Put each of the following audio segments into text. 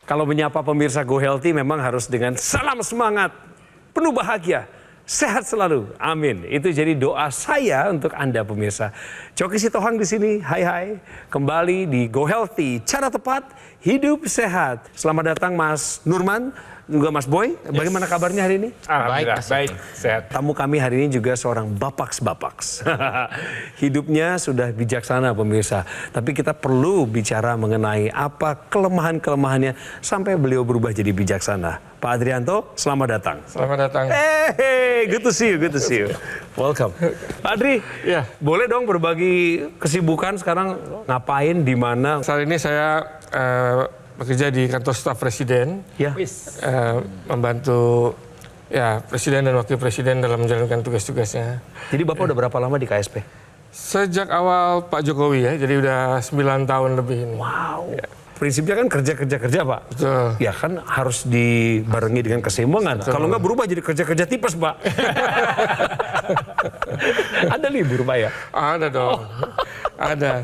Kalau menyapa pemirsa Go Healthy memang harus dengan salam semangat, penuh bahagia, sehat selalu. Amin. Itu jadi doa saya untuk Anda pemirsa. Coki Sitohang di sini. Hai. Kembali di Go Healthy. Cara tepat hidup sehat. Selamat datang Mas Nurman, juga Mas Boy. Bagaimana kabarnya hari ini? Alhamdulillah, baik, sehat. Tamu kami hari ini juga seorang bapaks. Hidupnya sudah bijaksana pemirsa. Tapi kita perlu bicara mengenai apa kelemahan-kelemahannya sampai beliau berubah jadi bijaksana. Pak Adrianto, selamat datang. Selamat datang. Hey, good to see you. Welcome. Pak Adri, Ya. boleh dong berbagi kesibukan sekarang ngapain, di mana? Saat ini saya bekerja di kantor staf presiden, Ya. membantu presiden dan wakil presiden dalam menjalankan tugas-tugasnya. Jadi Bapak udah berapa lama di KSP? Sejak awal Pak Jokowi ya, jadi udah 9 tahun lebih ini. Wow. Prinsipnya kan kerja Pak. Betul. Ya kan harus dibarengi dengan keseimbangan. Kalau nggak berubah jadi kerja tipes Pak. Ada libur Pak ya? Ada dong. Ada.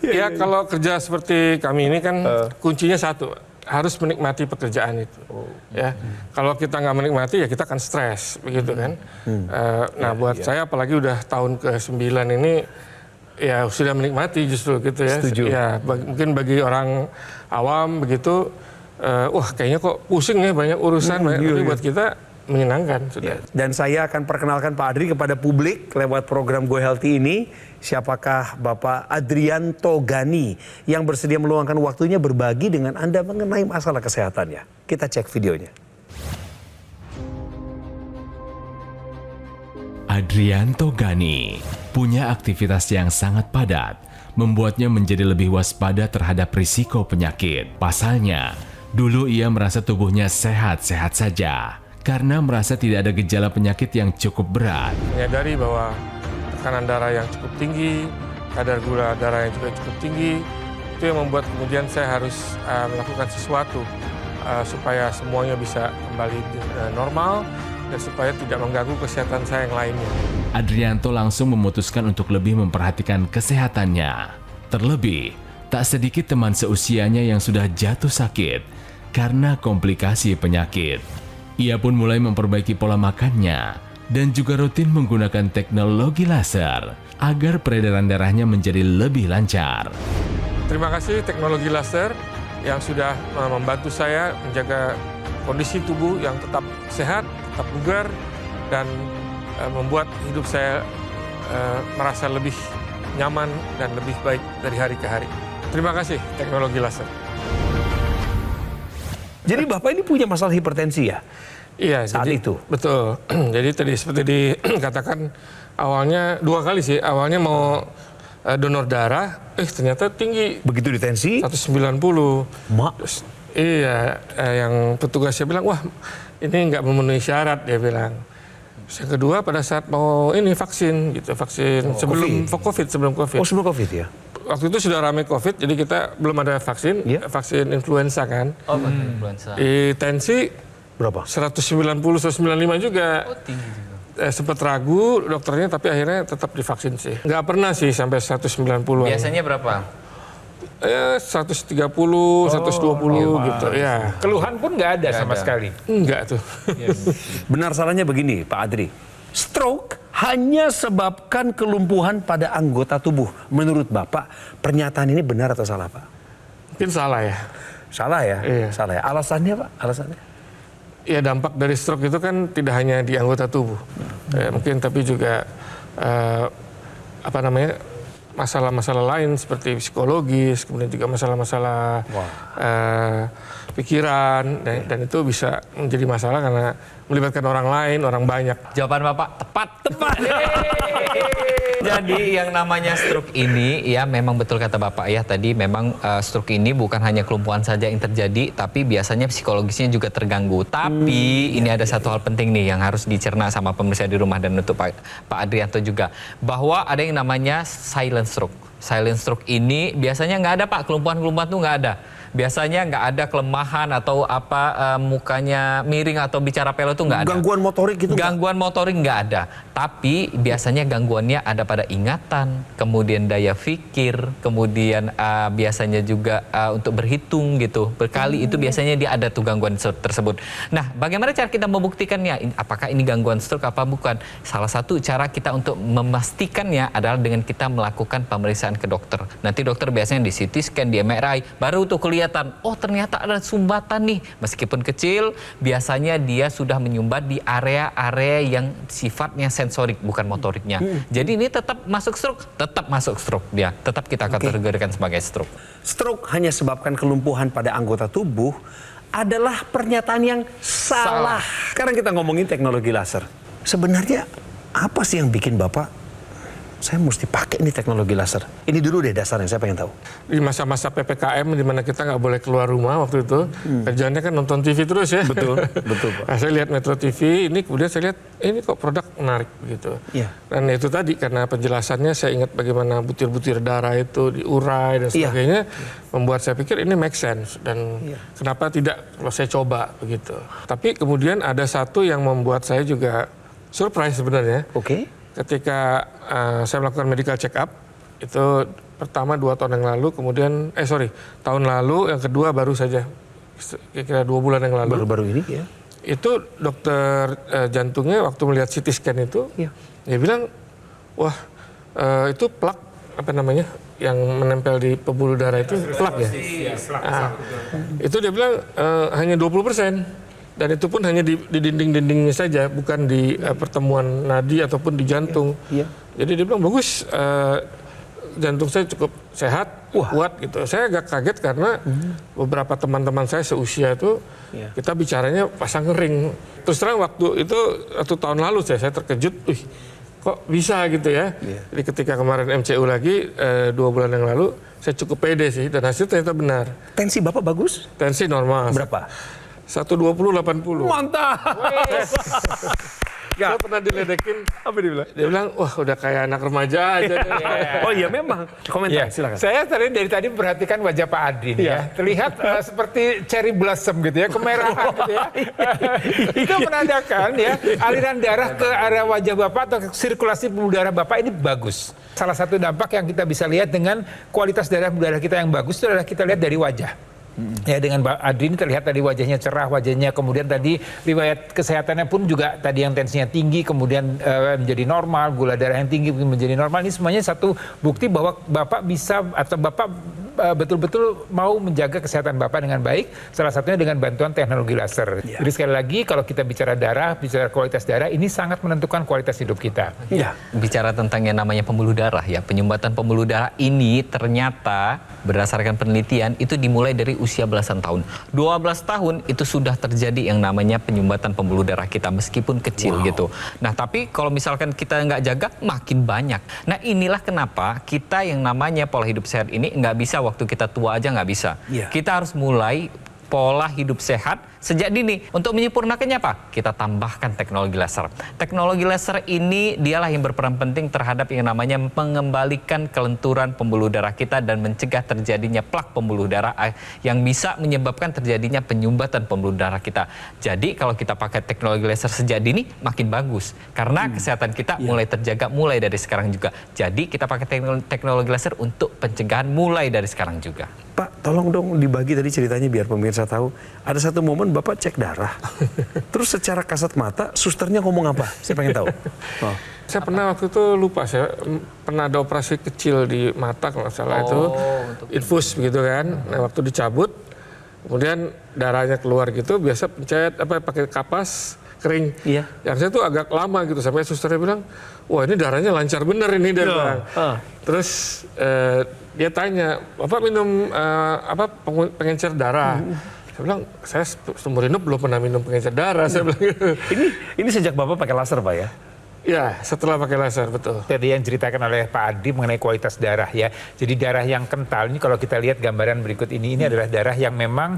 Ya kalau kerja seperti kami ini kan kuncinya satu, harus menikmati pekerjaan itu. Ya, kalau kita nggak menikmati ya kita akan stres, begitu kan. Buat saya apalagi udah tahun ke-9 ini, ya sudah menikmati justru gitu ya. Setuju. Ya, mungkin bagi orang awam begitu, wah kayaknya kok pusing ya banyak urusan, tapi buat kita menyenangkan sudah. Dan saya akan perkenalkan Pak Adri kepada publik lewat program Go Healthy ini. Siapakah Bapak Adrianto Gani yang bersedia meluangkan waktunya berbagi dengan Anda mengenai masalah kesehatannya. Kita cek videonya. Adrianto Gani punya aktivitas yang sangat padat, membuatnya menjadi lebih waspada terhadap risiko penyakit. Pasalnya, dulu ia merasa tubuhnya sehat-sehat saja, karena merasa tidak ada gejala penyakit yang cukup berat. Menyadari bahwa tekanan darah yang cukup tinggi, kadar gula darah yang juga cukup tinggi, itu yang membuat kemudian saya harus melakukan sesuatu supaya semuanya bisa kembali normal dan supaya tidak mengganggu kesehatan saya yang lainnya. Adrianto langsung memutuskan untuk lebih memperhatikan kesehatannya. Terlebih, tak sedikit teman seusianya yang sudah jatuh sakit karena komplikasi penyakit. Ia pun mulai memperbaiki pola makannya dan juga rutin menggunakan teknologi laser agar peredaran darahnya menjadi lebih lancar. Terima kasih teknologi laser yang sudah membantu saya menjaga kondisi tubuh yang tetap sehat, tetap bugar, dan membuat hidup saya merasa lebih nyaman dan lebih baik dari hari ke hari. Terima kasih teknologi laser. Jadi Bapak ini punya masalah hipertensi ya? Iya, saat jadi, itu. Betul. Jadi tadi seperti dikatakan awalnya 2 kali sih. Awalnya mau donor darah, ternyata tinggi. Begitu ditensi? 190. Terus, yang petugasnya bilang, wah ini nggak memenuhi syarat, dia bilang. Terus yang kedua pada saat mau vaksin gitu, vaksin sebelum COVID. Oh, sebelum COVID ya? Waktu itu sudah ramai COVID, jadi kita belum ada vaksin, vaksin influenza kan. Oh, vaksin influenza. Tensi berapa? 190, 195 juga. Oh, tinggi juga. Sempat ragu dokternya, tapi akhirnya tetap divaksin sih. Nggak pernah sih sampai 190-an. Biasanya berapa? 130, 120 gitu ya. Keluhan pun nggak ada sama sekali. Enggak tuh. Benar salahnya begini Pak Adri. Stroke hanya sebabkan kelumpuhan pada anggota tubuh. Menurut Bapak, pernyataan ini benar atau salah Pak? Mungkin salah ya. Salah ya? Iya. Salah ya. Alasannya Pak? Alasannya? Ya dampak dari stroke itu kan tidak hanya di anggota tubuh. Mungkin tapi juga masalah-masalah lain seperti psikologis, kemudian juga masalah-masalah pikiran, dan itu bisa menjadi masalah karena melibatkan orang lain, orang banyak. Jawaban Bapak tepat. Jadi yang namanya stroke ini ya memang betul kata Bapak ya tadi, memang stroke ini bukan hanya kelumpuhan saja yang terjadi, tapi biasanya psikologisnya juga terganggu. Tapi ini ada satu hal penting nih yang harus dicerna sama pemirsa di rumah dan untuk Pak Adrianto juga, bahwa ada yang namanya silent stroke. Silent stroke ini biasanya nggak ada Pak, kelumpuhan-kelumpuhan tuh nggak ada. Biasanya nggak ada kelemahan atau apa mukanya miring atau bicara pelo itu nggak ada. Gangguan motorik gitu? Gangguan motorik nggak ada. Tapi biasanya gangguannya ada pada ingatan, kemudian daya pikir, kemudian biasanya juga untuk berhitung gitu. Berkali itu biasanya dia ada tuh gangguan tersebut. Nah, bagaimana cara kita membuktikannya? Apakah ini gangguan stroke apa bukan? Salah satu cara kita untuk memastikannya adalah dengan kita melakukan pemeriksaan ke dokter. Nanti dokter biasanya di CT scan, di MRI, baru tuh kelihatan, oh ternyata ada sumbatan nih. Meskipun kecil, biasanya dia sudah menyumbat di area-area yang sifatnya sensorik, bukan motoriknya. Jadi ini tetap masuk stroke dia. Tetap kita kategorikan sebagai stroke. Stroke hanya sebabkan kelumpuhan pada anggota tubuh adalah pernyataan yang salah. Sekarang kita ngomongin teknologi laser. Sebenarnya apa sih yang bikin Bapak saya mesti pakai ini teknologi laser? Ini dulu deh dasarnya, saya pengen tahu. Di masa-masa PPKM di mana kita nggak boleh keluar rumah waktu itu, kerjaannya kan nonton TV terus ya. Betul, betul Pak. Nah, saya lihat Metro TV, ini kemudian saya lihat ini kok produk menarik gitu. Iya. Dan itu tadi karena penjelasannya saya ingat bagaimana butir-butir darah itu diurai dan sebagainya, membuat saya pikir ini make sense dan kenapa tidak kalau saya coba begitu. Tapi kemudian ada satu yang membuat saya juga surprise sebenarnya. Oke. Ketika saya melakukan medical check up, itu pertama 2 tahun yang lalu, kemudian tahun lalu, yang kedua baru saja, kira-kira 2 bulan yang lalu. Baru-baru ini ya. Itu dokter jantungnya waktu melihat CT scan itu, dia bilang, wah itu plak, apa namanya, yang menempel di pembuluh darah itu plak ya. Itu dia bilang hanya 20%. Dan itu pun hanya di dinding-dindingnya saja, bukan di pertemuan nadi ataupun di jantung. Jadi dia bilang bagus, jantung saya cukup sehat, kuat gitu. Saya agak kaget karena beberapa teman-teman saya seusia itu kita bicaranya pasang ring. Terus terang waktu itu 1 tahun lalu saya terkejut, kok bisa gitu ya. Jadi ketika kemarin MCU lagi 2 bulan yang lalu, saya cukup pede sih dan hasil ternyata benar. Tensi Bapak bagus? Tensi normal. Berapa? 120/80. Mantap. Saya pernah diledekin, Apa dia bilang? dia bilang, wah udah kayak anak remaja aja. Oh iya memang. Komentar silakan. Saya dari tadi memperhatikan wajah Pak Adri nih ya. Terlihat seperti cherry blossom gitu ya, kemerahan gitu ya. Itu menandakan ya aliran darah ke arah wajah Bapak atau sirkulasi pembuluh darah Bapak ini bagus. Salah satu dampak yang kita bisa lihat dengan kualitas darah kita yang bagus itu adalah kita lihat dari wajah. Ya, dengan Mbak Adri ini terlihat tadi wajahnya cerah, wajahnya kemudian tadi riwayat kesehatannya pun juga tadi yang tensinya tinggi kemudian menjadi normal, gula darah yang tinggi menjadi normal. Ini semuanya satu bukti bahwa Bapak bisa atau Bapak betul-betul mau menjaga kesehatan Bapak dengan baik, salah satunya dengan bantuan teknologi laser. Jadi sekali lagi kalau kita bicara darah, bicara kualitas darah, ini sangat menentukan kualitas hidup kita. Bicara tentang yang namanya pembuluh darah ya, penyumbatan pembuluh darah ini ternyata berdasarkan penelitian itu dimulai dari usia belasan tahun. 12 tahun itu sudah terjadi yang namanya penyumbatan pembuluh darah kita meskipun kecil gitu. Nah tapi kalau misalkan kita nggak jaga makin banyak. Nah inilah kenapa kita yang namanya pola hidup sehat ini nggak bisa waktu kita tua aja nggak bisa. Kita harus mulai pola hidup sehat sejak dini. Untuk menyempurnakannya apa? Kita tambahkan teknologi laser. Teknologi laser ini dialah yang berperan penting terhadap yang namanya mengembalikan kelenturan pembuluh darah kita dan mencegah terjadinya plak pembuluh darah yang bisa menyebabkan terjadinya penyumbatan pembuluh darah kita. Jadi kalau kita pakai teknologi laser sejak dini makin bagus. Karena kesehatan kita mulai terjaga mulai dari sekarang juga. Jadi kita pakai teknologi laser untuk pencegahan mulai dari sekarang juga. Pak, tolong dong dibagi tadi ceritanya biar pemirsa tahu. Ada satu momen Bapak cek darah. Terus secara kasat mata, susternya ngomong apa? Saya pengen tahu. Saya pernah waktu itu lupa, saya pernah ada operasi kecil di mata kalau nggak salah itu. Infus begitu kan. Nah, waktu dicabut, kemudian darahnya keluar gitu, biasa pencet pakai kapas kering. Yang saya tuh agak lama gitu, sampai susternya bilang, wah ini darahnya lancar bener ini. Dia bilang. Terus dia tanya, Bapak minum pengencer darah? Saya bilang, saya seumur hidup belum pernah minum pengencer darah. Saya bilang, Ini sejak Bapak pakai laser Pak ya? Ya, setelah pakai laser, betul. Tadi yang diceritakan oleh Pak Adri mengenai kualitas darah ya. Jadi darah yang kental ini kalau kita lihat gambaran berikut ini adalah darah yang memang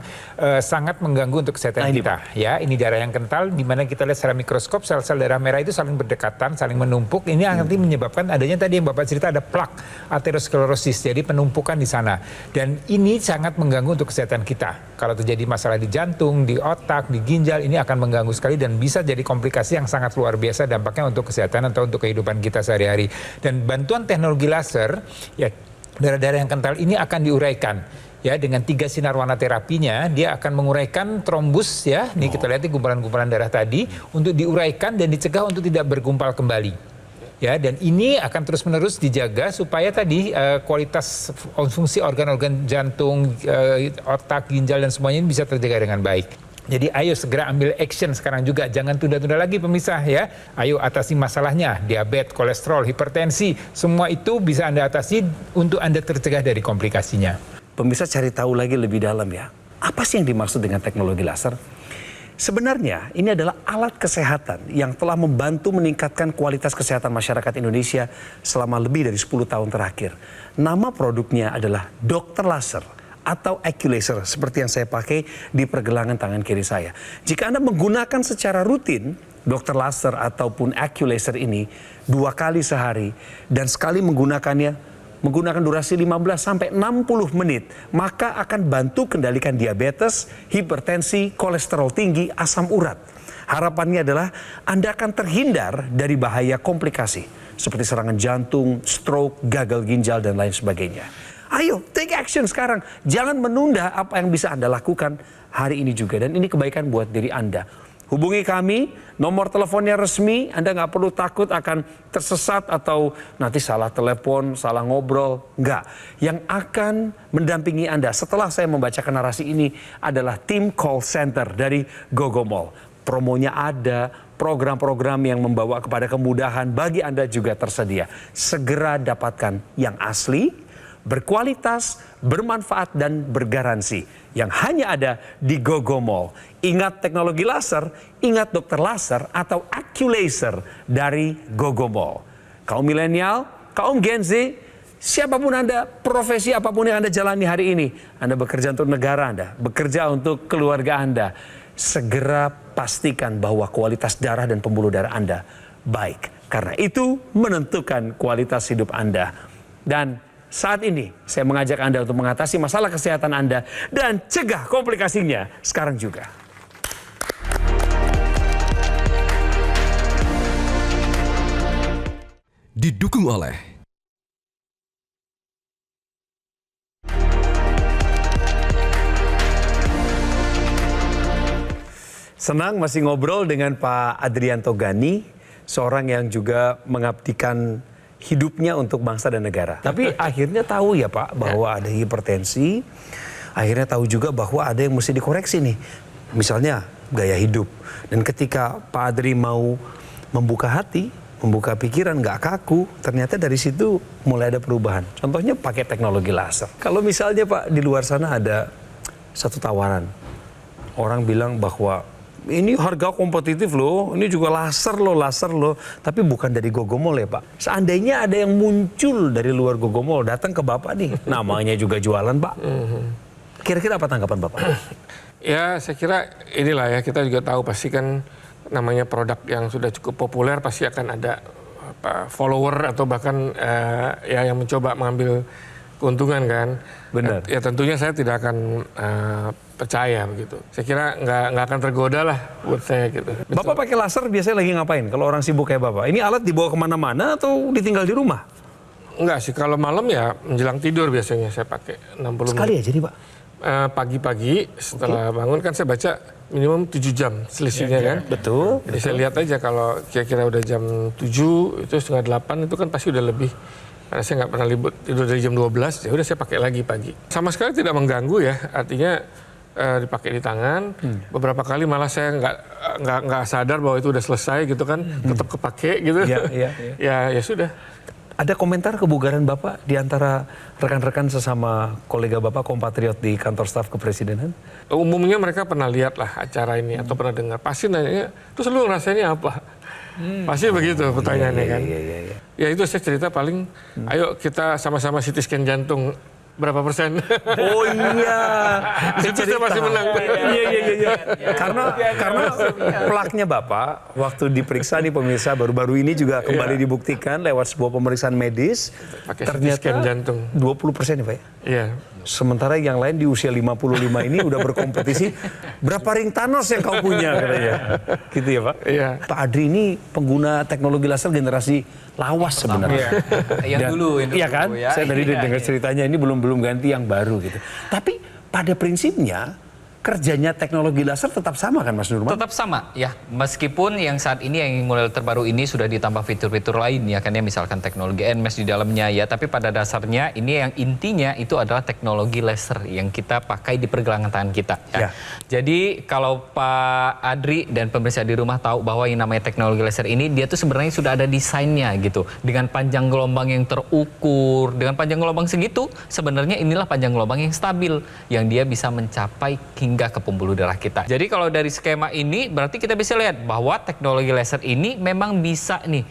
sangat mengganggu untuk kesehatan kita. Ya, ini darah yang kental di mana kita lihat secara mikroskop sel-sel darah merah itu saling berdekatan, saling menumpuk. Ini nanti menyebabkan adanya tadi yang Bapak cerita ada plak aterosklerosis, jadi penumpukan di sana. Dan ini sangat mengganggu untuk kesehatan kita. Kalau terjadi masalah di jantung, di otak, di ginjal, ini akan mengganggu sekali dan bisa jadi komplikasi yang sangat luar biasa dampaknya untuk kesehatan atau untuk kehidupan kita sehari-hari. Dan bantuan teknologi laser, ya darah-darah yang kental ini akan diuraikan. Ya, dengan 3 sinar warna terapinya, dia akan menguraikan trombus ya. Nih kita lihat di gumpalan-gumpalan darah tadi untuk diuraikan dan dicegah untuk tidak bergumpal kembali. Ya, dan ini akan terus-menerus dijaga supaya tadi kualitas fungsi organ-organ jantung, otak, ginjal dan semuanya ini bisa terjaga dengan baik. Jadi ayo segera ambil action sekarang juga, jangan tunda-tunda lagi pemirsa ya. Ayo atasi masalahnya, diabetes, kolesterol, hipertensi, semua itu bisa Anda atasi untuk Anda tercegah dari komplikasinya. Pemirsa cari tahu lagi lebih dalam ya. Apa sih yang dimaksud dengan teknologi laser? Sebenarnya ini adalah alat kesehatan yang telah membantu meningkatkan kualitas kesehatan masyarakat Indonesia selama lebih dari 10 tahun terakhir. Nama produknya adalah Dr. Laser atau Accu-Laser seperti yang saya pakai di pergelangan tangan kiri saya. Jika Anda menggunakan secara rutin Dr. Laser ataupun Accu-Laser ini 2 kali sehari dan sekali menggunakannya menggunakan durasi 15 sampai 60 menit, maka akan bantu kendalikan diabetes, hipertensi, kolesterol tinggi, asam urat. Harapannya adalah Anda akan terhindar dari bahaya komplikasi seperti serangan jantung, stroke, gagal ginjal dan lain sebagainya. Ayo, take action sekarang. Jangan menunda apa yang bisa Anda lakukan hari ini juga. Dan ini kebaikan buat diri Anda. Hubungi kami, nomor teleponnya resmi. Anda nggak perlu takut akan tersesat atau nanti salah telepon, salah ngobrol. Nggak. Yang akan mendampingi Anda setelah saya membacakan narasi ini adalah tim call center dari Gogomall. Promonya ada, program-program yang membawa kepada kemudahan bagi Anda juga tersedia. Segera dapatkan yang asli, berkualitas, bermanfaat, dan bergaransi yang hanya ada di Gogomall. Ingat teknologi laser, ingat Dr. Laser atau Accu-Laser dari Gogomall. Kaum milenial, kaum Gen Z, siapapun Anda, profesi apapun yang Anda jalani hari ini, Anda bekerja untuk negara Anda, bekerja untuk keluarga Anda, segera pastikan bahwa kualitas darah dan pembuluh darah Anda baik. Karena itu menentukan kualitas hidup Anda. Dan saat ini saya mengajak Anda untuk mengatasi masalah kesehatan Anda dan cegah komplikasinya sekarang juga. Didukung oleh Senang masih ngobrol dengan Pak Adrianto Gani, seorang yang juga mengabdikan hidupnya untuk bangsa dan negara. Tapi akhirnya tahu ya Pak bahwa ada hipertensi, akhirnya tahu juga bahwa ada yang mesti dikoreksi nih. Misalnya gaya hidup. Dan ketika Pak Adri mau membuka hati, membuka pikiran, nggak kaku, ternyata dari situ mulai ada perubahan. Contohnya pakai teknologi laser. Kalau misalnya Pak di luar sana ada satu tawaran, orang bilang bahwa ini harga kompetitif loh, ini juga laser loh, tapi bukan dari Gogomall ya Pak. Seandainya ada yang muncul dari luar Gogomall, datang ke Bapak nih, namanya juga jualan Pak. Kira-kira apa tanggapan Bapak? Ya, saya kira inilah ya, kita juga tahu pasti kan namanya produk yang sudah cukup populer pasti akan ada follower atau bahkan ya yang mencoba mengambil keuntungan kan. Benar. Ya tentunya saya tidak akan percaya begitu. Saya kira nggak akan tergoda lah buat saya gitu. Bapak pakai laser biasanya lagi ngapain kalau orang sibuk kayak Bapak? Ini alat dibawa kemana-mana atau ditinggal di rumah? Enggak sih, kalau malam ya menjelang tidur biasanya saya pakai 60 Sekali menit. aja nih Pak? Pagi-pagi setelah bangun kan saya baca minimum 7 jam selisihnya kan. Betul. Jadi saya lihat aja kalau kira-kira udah jam 7, itu setengah 8 itu kan pasti udah lebih. Karena saya nggak pernah tidur dari jam 12, ya udah saya pakai lagi pagi. Sama sekali tidak mengganggu ya, artinya dipakai di tangan. Beberapa kali malah saya nggak sadar bahwa itu udah selesai gitu kan, tetap kepake gitu. Ya sudah. Ada komentar kebugaran Bapak di antara rekan-rekan sesama kolega Bapak kompatriot di kantor staf kepresidenan? Umumnya mereka pernah lihat lah acara ini atau pernah dengar. Pasti nanya, terus lu ngerasainnya apa? Pasti begitu pertanyaannya kan. Iya. Ya itu saya cerita paling, ayo kita sama-sama CT scan jantung berapa persen. Oh iya. Itu saya masih menang. Iya. Karena plaknya Bapak waktu diperiksa nih pemirsa baru-baru ini juga kembali dibuktikan lewat sebuah pemeriksaan medis Pakai CT scan jantung. 20% ya Pak ya? Iya. Sementara yang lain di usia 55 ini udah berkompetisi berapa ring Thanos yang kau punya katanya. Gitu ya Pak? Iya. Pak Adri ini pengguna teknologi laser generasi lawas sebenarnya. Yang dulu Iya kan? ya. Saya tadi dengar ceritanya ini belum ganti yang baru gitu. Tapi pada prinsipnya kerjanya teknologi laser tetap sama kan Mas Nurman? Tetap sama ya, meskipun yang saat ini yang model terbaru ini sudah ditambah fitur-fitur lain ya kan ya, misalkan teknologi NMES di dalamnya ya, tapi pada dasarnya ini yang intinya itu adalah teknologi laser yang kita pakai di pergelangan tangan kita ya. Jadi kalau Pak Adri dan pemirsa di rumah tahu bahwa yang namanya teknologi laser ini dia tuh sebenarnya sudah ada desainnya gitu, dengan panjang gelombang yang terukur, dengan panjang gelombang segitu sebenarnya inilah panjang gelombang yang stabil yang dia bisa mencapai hingga ke pembuluh darah kita. Jadi kalau dari skema ini berarti kita bisa lihat bahwa teknologi laser ini memang bisa nih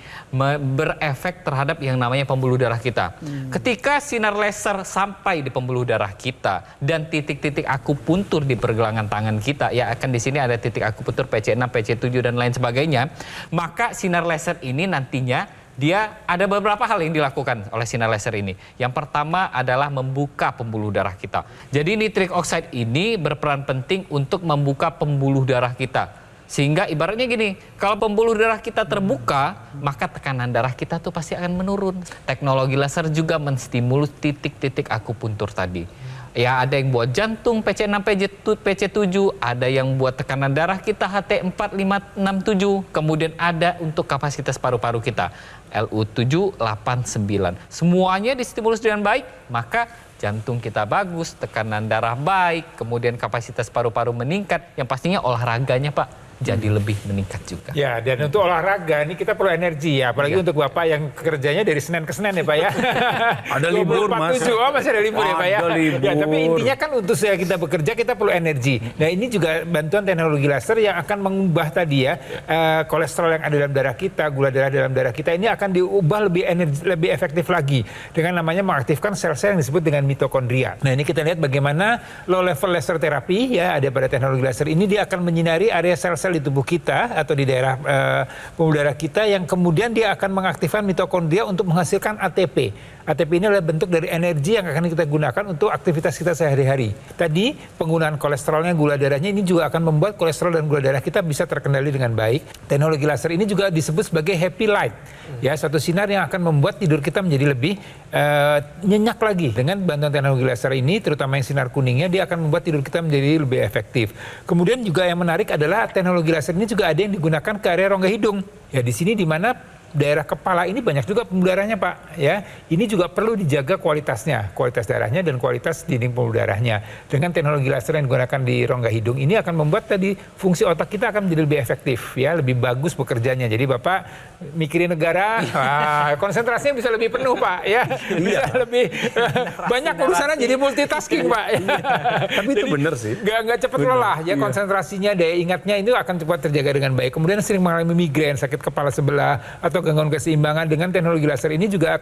berefek terhadap yang namanya pembuluh darah kita. Ketika sinar laser sampai di pembuluh darah kita dan titik-titik akupuntur di pergelangan tangan kita, ya akan di sini ada titik akupuntur PC6, PC7 dan lain sebagainya, maka sinar laser ini nantinya dia ada beberapa hal yang dilakukan oleh sinar laser ini. Yang pertama adalah membuka pembuluh darah kita. Jadi nitric oxide ini berperan penting untuk membuka pembuluh darah kita. Sehingga ibaratnya gini, kalau pembuluh darah kita terbuka, maka tekanan darah kita tuh pasti akan menurun. Teknologi laser juga menstimulus titik-titik akupuntur tadi. Ya ada yang buat jantung PC6, PC7, ada yang buat tekanan darah kita HT4, 5, 6, 7, kemudian ada untuk kapasitas paru-paru kita LU7, 8, 9. Semuanya distimulus dengan baik, maka jantung kita bagus, tekanan darah baik, kemudian kapasitas paru-paru meningkat, yang pastinya olahraganya Pak jadi lebih meningkat juga. Ya, dan untuk olahraga ini kita perlu energi ya, apalagi untuk Bapak yang kerjanya dari Senin ke Senin ya Pak ya. Ada libur Mas. 24/7, oh masih ada libur ya Pak ya. Ada libur. Ya, tapi intinya kan untuk kita bekerja kita perlu energi. Nah ini juga bantuan teknologi laser yang akan mengubah tadi ya, kolesterol yang ada dalam darah kita, gula darah dalam darah kita ini akan diubah lebih efektif lagi dengan namanya mengaktifkan sel-sel yang disebut dengan mitokondria. Nah ini kita lihat bagaimana low level laser terapi ya ada pada teknologi laser ini, dia akan menyinari area sel-sel di tubuh kita atau di daerah pembuluh darah kita yang kemudian dia akan mengaktifkan mitokondria untuk menghasilkan ATP. ATP ini adalah bentuk dari energi yang akan kita gunakan untuk aktivitas kita sehari-hari. Tadi penggunaan kolesterolnya, gula darahnya ini juga akan membuat kolesterol dan gula darah kita bisa terkendali dengan baik. Teknologi laser ini juga disebut sebagai happy light. Ya, satu sinar yang akan membuat tidur kita menjadi lebih nyenyak lagi. Dengan bantuan teknologi laser ini, terutama yang sinar kuningnya, dia akan membuat tidur kita menjadi lebih efektif. Kemudian juga yang menarik adalah teknologi laser ini juga ada yang digunakan ke area rongga hidung. Ya, di sini di mana daerah kepala ini banyak juga pembuluh darahnya Pak ya. Ini juga perlu dijaga kualitasnya, kualitas darahnya dan kualitas dinding pembuluh darahnya. Dengan teknologi laser yang digunakan di rongga hidung ini akan membuat tadi fungsi otak kita akan menjadi lebih efektif ya, lebih bagus bekerjanya. Jadi Bapak mikirin negara, konsentrasinya bisa lebih penuh Pak ya. Bisa lebih banyak urusannya jadi multitasking Pak. Tapi itu benar sih. Nggak cepat lelah ya, konsentrasinya, daya ingatnya itu akan cepat terjaga dengan baik. Kemudian sering mengalami migrain, sakit kepala sebelah atau gangguan keseimbangan, dengan teknologi laser ini juga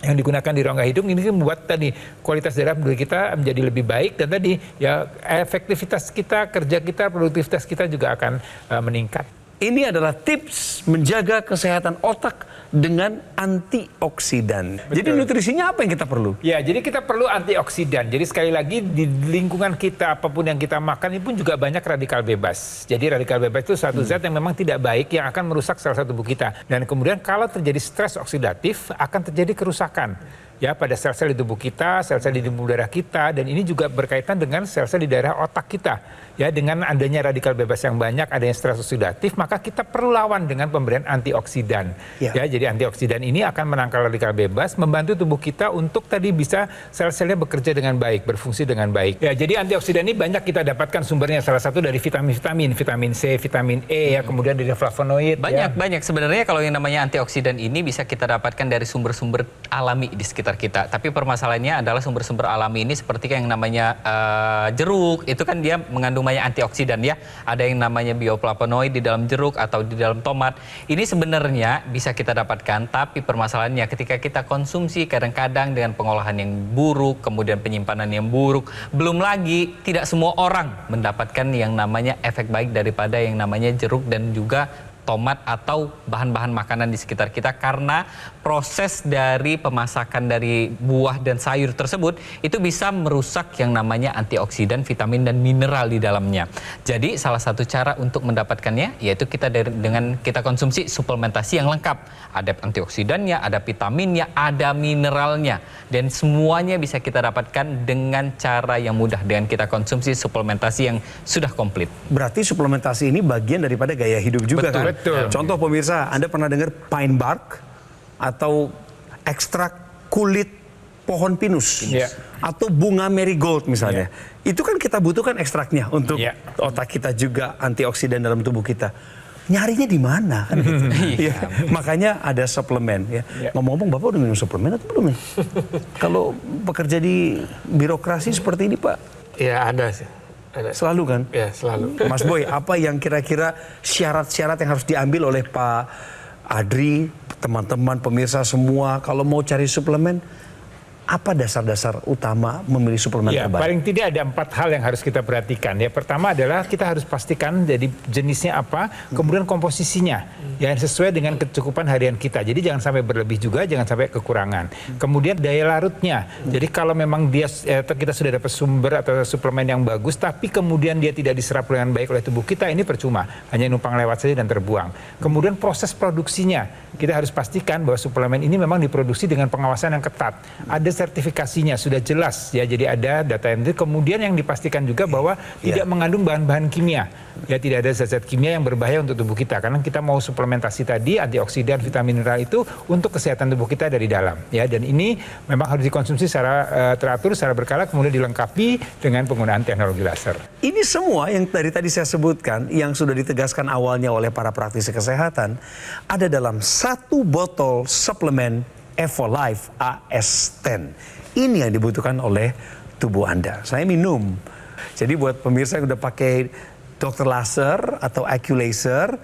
yang digunakan di rongga hidung ini membuat tadi kualitas darah kita menjadi lebih baik, dan tadi ya efektivitas kita, kerja kita, produktivitas kita juga akan meningkat. Ini adalah tips menjaga kesehatan otak dengan antioksidan. Jadi nutrisinya apa yang kita perlu? Ya, jadi kita perlu antioksidan. Jadi sekali lagi di lingkungan kita apapun yang kita makan ini pun juga banyak radikal bebas. Jadi radikal bebas itu satu zat yang memang tidak baik yang akan merusak sel-sel tubuh kita. Dan kemudian kalau terjadi stres oksidatif akan terjadi kerusakan ya pada sel-sel di tubuh kita, sel-sel di pembuluh darah kita, dan ini juga berkaitan dengan sel-sel di daerah otak kita. Ya, dengan adanya radikal bebas yang banyak, adanya stres oksidatif, maka kita perlu lawan dengan pemberian antioksidan. Ya, jadi antioksidan ini akan menangkal radikal bebas, membantu tubuh kita untuk tadi bisa sel-selnya bekerja dengan baik, berfungsi dengan baik. Ya, jadi antioksidan ini banyak kita dapatkan sumbernya, salah satu dari vitamin C, vitamin E, ya, kemudian dari flavonoid. Banyak sebenarnya kalau yang namanya antioksidan ini bisa kita dapatkan dari sumber-sumber alami di sekitar sekitar kita. Tapi permasalahannya adalah sumber-sumber alami ini seperti yang namanya jeruk, itu kan dia mengandung banyak antioksidan ya. Ada yang namanya bioflavonoid di dalam jeruk atau di dalam tomat. Ini sebenarnya bisa kita dapatkan, tapi permasalahannya ketika kita konsumsi kadang-kadang dengan pengolahan yang buruk, kemudian penyimpanan yang buruk, belum lagi tidak semua orang mendapatkan yang namanya efek baik daripada yang namanya jeruk dan juga tomat atau bahan-bahan makanan di sekitar kita, karena proses dari pemasakan dari buah dan sayur tersebut itu bisa merusak yang namanya antioksidan, vitamin dan mineral di dalamnya. Jadi salah satu cara untuk mendapatkannya yaitu kita dengan kita konsumsi suplementasi yang lengkap. Ada antioksidannya, ada vitaminnya, ada mineralnya, dan semuanya bisa kita dapatkan dengan cara yang mudah dengan kita konsumsi suplementasi yang sudah komplit. Berarti suplementasi ini bagian daripada gaya hidup juga. Betul, kan? betul. Contoh pemirsa, Anda pernah dengar pine bark atau ekstrak kulit pohon pinus Iya. atau bunga marigold misalnya. Itu kan kita butuhkan ekstraknya untuk Iya. otak kita juga, antioksidan dalam tubuh kita. Nyarinya di mana kan gitu. Iya. Makanya ada suplemen ya. Ngomong-ngomong, Bapak udah minum suplemen atau belum nih? Kalau bekerja di birokrasi seperti ini, Pak, Ya ada sih. Ada. selalu kan? Ya selalu. Mas Boy, apa yang kira-kira syarat-syarat yang harus diambil oleh Pak Adri, teman-teman pemirsa semua, kalau mau cari suplemen, apa dasar-dasar utama memilih suplemen Ya, terbaik? paling tidak ada 4 hal yang harus kita perhatikan. Ya, pertama adalah kita harus pastikan jadi jenisnya apa, kemudian komposisinya, yang sesuai dengan kecukupan harian kita. Jadi jangan sampai berlebih juga, jangan sampai kekurangan. Kemudian daya larutnya. Jadi kalau memang kita sudah dapat sumber atau suplemen yang bagus, tapi kemudian dia tidak diserap dengan baik oleh tubuh kita, ini percuma, hanya numpang lewat saja dan terbuang. Kemudian proses produksinya, kita harus pastikan bahwa suplemen ini memang diproduksi dengan pengawasan yang ketat. Ada sertifikasinya sudah jelas ya, jadi ada data yang kemudian yang dipastikan juga bahwa tidak mengandung bahan-bahan kimia, ya tidak ada zat-zat kimia yang berbahaya untuk tubuh kita, karena kita mau suplementasi tadi antioksidan, vitamin, mineral itu untuk kesehatan tubuh kita dari dalam ya, dan ini memang harus dikonsumsi secara teratur, secara berkala, kemudian dilengkapi dengan penggunaan teknologi laser. Ini semua yang dari tadi saya sebutkan, yang sudah ditegaskan awalnya oleh para praktisi kesehatan, ada dalam satu botol suplemen Evolife AS10. Ini yang dibutuhkan oleh tubuh Anda. Saya minum. Jadi buat pemirsa yang udah pakai dokter laser atau Aculaser,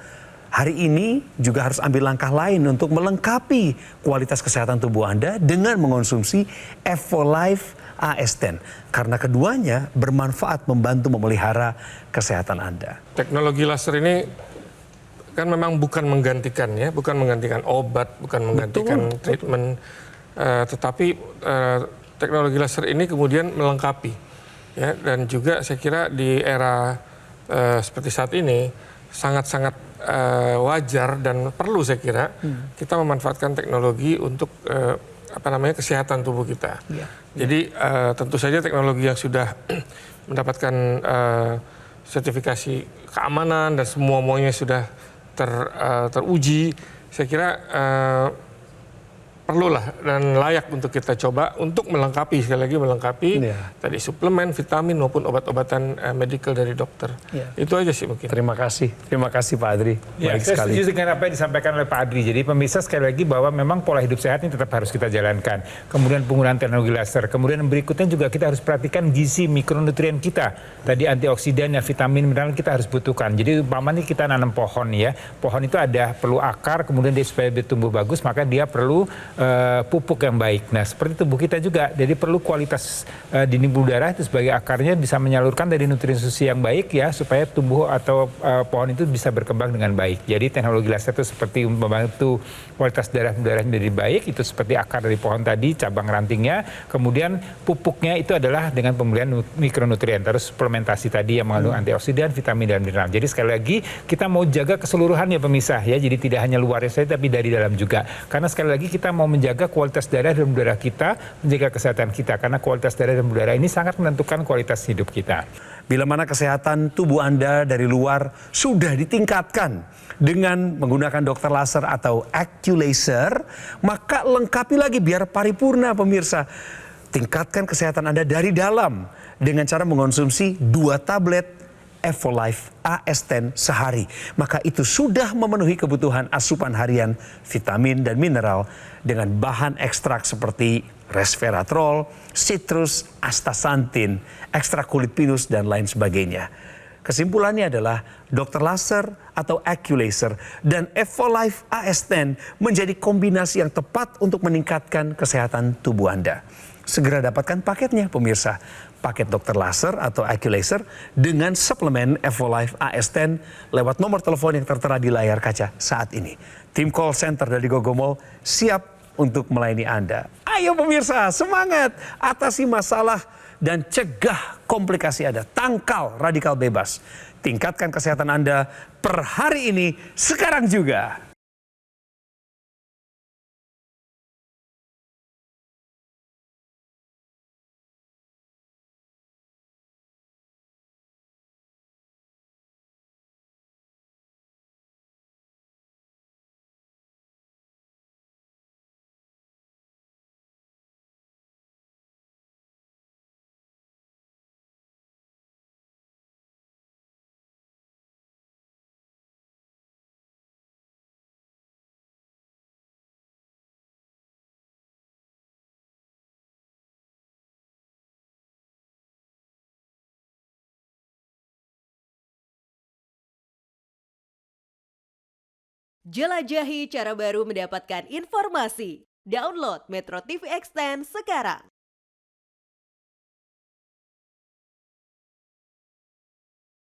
hari ini juga harus ambil langkah lain untuk melengkapi kualitas kesehatan tubuh Anda dengan mengonsumsi Evolife AS10. Karena keduanya bermanfaat membantu memelihara kesehatan Anda. Teknologi laser ini kan memang bukan menggantikan ya, bukan menggantikan obat, bukan menggantikan treatment, tetapi teknologi laser ini kemudian melengkapi ya, dan juga saya kira di era seperti saat ini sangat-sangat wajar dan perlu saya kira kita memanfaatkan teknologi untuk kesehatan tubuh kita. Jadi tentu saja teknologi yang sudah mendapatkan sertifikasi keamanan dan semuanya sudah teruji, saya kira perlulah dan layak untuk kita coba untuk melengkapi, sekali lagi melengkapi tadi suplemen, vitamin maupun obat-obatan medical dari dokter. Itu aja sih mungkin. Terima kasih Pak Adri. Ya, Baik saya sekali. setuju dengan apa yang disampaikan oleh Pak Adri. Jadi pemirsa, sekali lagi bahwa memang pola hidup sehat ini tetap harus kita jalankan. Kemudian penggunaan teknologi laser. Kemudian berikutnya juga kita harus perhatikan gizi mikronutrien kita. Tadi antioksidan, ya, vitamin, mineral kita harus butuhkan. Jadi umpamanya kita nanam pohon ya. Pohon itu perlu akar, kemudian dia supaya tumbuh bagus, maka dia perlu pupuk yang baik. Nah, seperti tubuh kita juga, jadi perlu kualitas dinding pembuluh darah itu sebagai akarnya bisa menyalurkan dari nutrien susi yang baik ya, supaya tumbuh atau pohon itu bisa berkembang dengan baik. Jadi teknologi laser itu seperti membantu kualitas darahnya menjadi baik, itu seperti akar dari pohon tadi, cabang rantingnya. Kemudian pupuknya itu adalah dengan pemberian mikronutrien, terus suplementasi tadi yang mengandung antioksidan, vitamin dan mineral. Jadi sekali lagi kita mau jaga keseluruhan ya pemisah ya, jadi tidak hanya luarnya saja tapi dari dalam juga. Karena sekali lagi kita mau menjaga kualitas darah dan udara kita, menjaga kesehatan kita, karena kualitas darah dan udara ini sangat menentukan kualitas hidup kita. Bila mana kesehatan tubuh Anda dari luar sudah ditingkatkan dengan menggunakan dokter laser atau Aculaser, maka lengkapi lagi biar paripurna pemirsa. Tingkatkan kesehatan Anda dari dalam dengan cara mengonsumsi 2 tablet Evolife AS10 sehari. Maka itu sudah memenuhi kebutuhan asupan harian vitamin dan mineral dengan bahan ekstrak seperti resveratrol, citrus, astaxanthin, ekstrak kulit pinus, dan lain sebagainya. Kesimpulannya adalah Dr. Laser atau Aculaser dan Evolife AS10 menjadi kombinasi yang tepat untuk meningkatkan kesehatan tubuh Anda. Segera dapatkan paketnya pemirsa. Paket Dr. Laser atau Aculaser dengan suplemen Evolife AS10 lewat nomor telepon yang tertera di layar kaca saat ini. Tim call center dari Gogomol siap untuk melayani Anda. Ayo pemirsa, semangat atasi masalah dan cegah komplikasi Anda. Tangkal radikal bebas. Tingkatkan kesehatan Anda per hari ini, sekarang juga. Jelajahi cara baru mendapatkan informasi. Download Metro TV Extend sekarang.